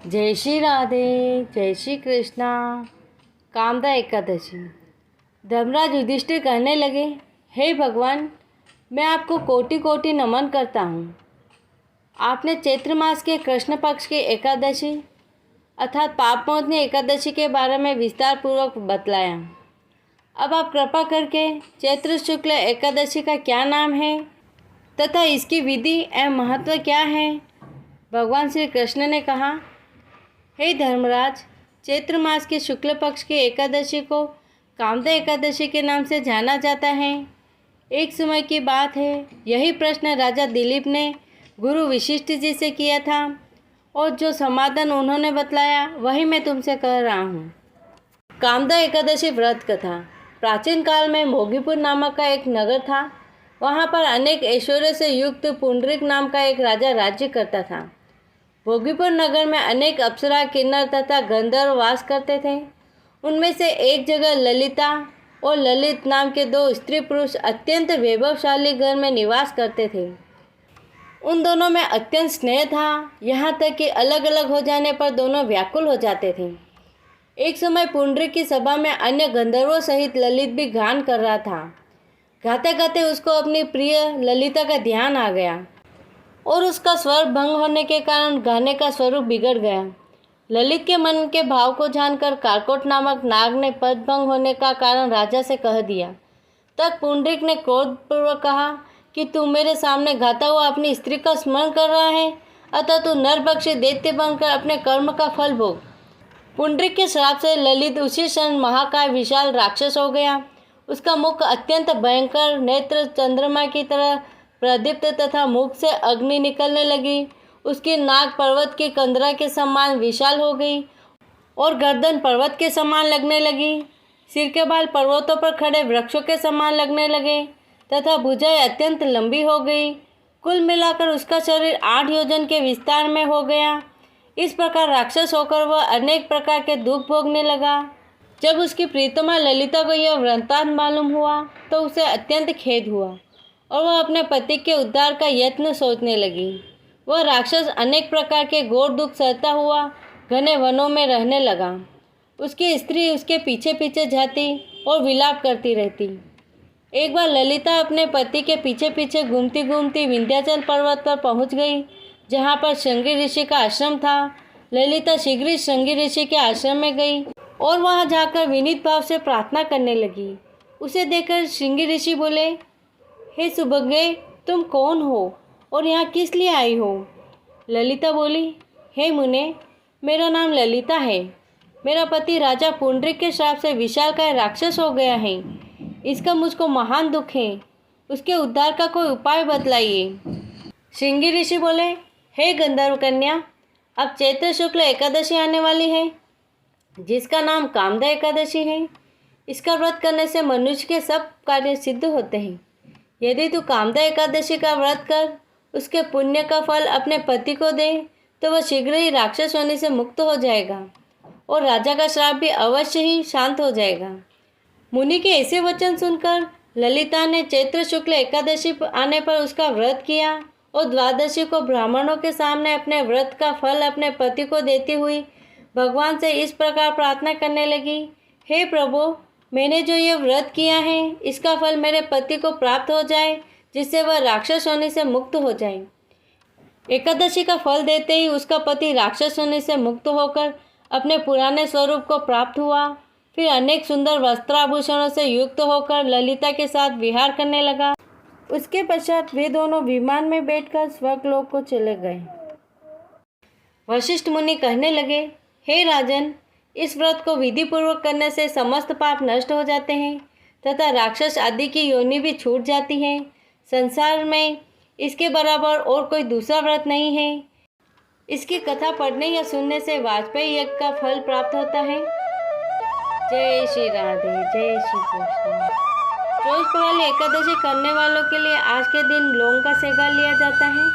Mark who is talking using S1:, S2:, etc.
S1: जय श्री राधे, जय श्री कृष्णा। कामदा एकादशी। धर्मराज युधिष्ठिर कहने लगे, हे भगवान, मैं आपको कोटि कोटि नमन करता हूँ। आपने चैत्र मास के कृष्ण पक्ष की एकादशी अर्थात पापमोचनी एकादशी के बारे में विस्तार पूर्वक बतलाया। अब आप कृपा करके चैत्र शुक्ल एकादशी का क्या नाम है तथा इसकी विधि एवं महत्व क्या है। भगवान श्री कृष्ण ने कहा, हे धर्मराज, चैत्र मास के शुक्ल पक्ष की एकादशी को कामदा एकादशी के नाम से जाना जाता है। एक समय की बात है, यही प्रश्न राजा दिलीप ने गुरु वशिष्ठ जी से किया था और जो समाधान उन्होंने बतलाया वही मैं तुमसे कह रहा हूँ। कामदा एकादशी व्रत कथा। प्राचीन काल में भोगीपुर नामक का एक नगर था। वहाँ पर अनेक ऐश्वर्य से युक्त पुंडरीक नाम का एक राजा राज्य करता था। भोगीपुर नगर में अनेक अप्सरा, किन्नर तथा गंधर्व वास करते थे। उनमें से एक जगह ललिता और ललित नाम के दो स्त्री पुरुष अत्यंत वैभवशाली घर में निवास करते थे। उन दोनों में अत्यंत स्नेह था, यहाँ तक कि अलग अलग हो जाने पर दोनों व्याकुल हो जाते थे। एक समय पुंडरीक की सभा में अन्य गंधर्वों सहित ललित भी गान कर रहा था। गाते गाते उसको अपनी प्रिय ललिता का ध्यान आ गया और उसका स्वर भंग होने के कारण गाने का स्वरूप बिगड़ गया। ललित के मन के भाव को जानकर कारकोट नामक नाग ने पद भंग होने का कारण राजा से कह दिया। तब पुंडरीक ने क्रोधपूर्वक कहा कि तू मेरे सामने गाता हुआ अपनी स्त्री का स्मरण कर रहा है, अतः तू नरभक्षी दैत्य बनकर अपने कर्म का फल भोग। पुंडरीक के श्राप से ललित उसी क्षण महाकाय विशाल राक्षस हो गया। उसका मुख अत्यंत भयंकर, नेत्र चंद्रमा की तरह प्रदीप्त तथा मुख से अग्नि निकलने लगी। उसकी नाक पर्वत की कंदरा के समान विशाल हो गई और गर्दन पर्वत के समान लगने लगी। सिर के बाल पर्वतों पर खड़े वृक्षों के समान लगने लगे तथा भुजाएं अत्यंत लंबी हो गई। कुल मिलाकर उसका शरीर 8 योजन के विस्तार में हो गया। इस प्रकार राक्षस होकर वह अनेक प्रकार के दुख भोगने लगा। जब उसकी प्रीतमा ललिता को यह वृत्तांत मालूम हुआ तो उसे अत्यंत खेद हुआ और वह अपने पति के उद्धार का यत्न सोचने लगी। वह राक्षस अनेक प्रकार के घोर दुख सहता हुआ घने वनों में रहने लगा। उसकी स्त्री उसके पीछे पीछे जाती और विलाप करती रहती। एक बार ललिता अपने पति के पीछे पीछे घूमती घूमती विंध्याचल पर्वत पर पहुंच गई, जहां पर श्रृंगी ऋषि का आश्रम था। ललिता शीघ्र ही श्रृंगी ऋषि के आश्रम में गई और वहां जाकर विनीत भाव से प्रार्थना करने लगी। उसे देखकर श्रृंगी ऋषि बोले, हे सुभगे, तुम कौन हो और यहाँ किस लिए आई हो? ललिता बोली, हे मुने, मेरा नाम ललिता है। मेरा पति राजा पुंडरीक के श्राप से विशालकाय राक्षस हो गया है। इसका मुझको महान दुख है। उसके उद्धार का कोई उपाय बतलाइए। श्रृंगी ऋषि बोले, हे गंधर्व कन्या, अब चैत्र शुक्ल एकादशी आने वाली है, जिसका नाम कामदा एकादशी है। इसका व्रत करने से मनुष्य के सब कार्य सिद्ध होते हैं। यदि तू कामदा एकादशी का व्रत कर उसके पुण्य का फल अपने पति को दे तो वह शीघ्र ही राक्षस होने से मुक्त हो जाएगा और राजा का श्राप भी अवश्य ही शांत हो जाएगा। मुनि के ऐसे वचन सुनकर ललिता ने चैत्र शुक्ल एकादशी आने पर उसका व्रत किया और द्वादशी को ब्राह्मणों के सामने अपने व्रत का फल अपने पति को देती हुई भगवान से इस प्रकार प्रार्थना करने लगी, हे प्रभु, मैंने जो ये व्रत किया है इसका फल मेरे पति को प्राप्त हो जाए, जिससे वह राक्षस होने से मुक्त हो जाए। एकादशी का फल देते ही उसका पति राक्षस होने से मुक्त होकर अपने पुराने स्वरूप को प्राप्त हुआ। फिर अनेक सुंदर वस्त्राभूषणों से युक्त होकर ललिता के साथ विहार करने लगा। उसके पश्चात वे दोनों विमान में बैठकर स्वर्गलोक को चले गए। वशिष्ठ मुनि कहने लगे, हे राजन, इस व्रत को विधि पूर्वक करने से समस्त पाप नष्ट हो जाते हैं तथा राक्षस आदि की योनि भी छूट जाती है। संसार में इसके बराबर और कोई दूसरा व्रत नहीं है। इसकी कथा पढ़ने या सुनने से वाजपेयी यज्ञ का फल प्राप्त होता है। जय श्री राधे, जय श्री कृष्ण। चौथ वाली एकादशी करने वालों के लिए आज के दिन लौंग का सेवन लिया जाता है।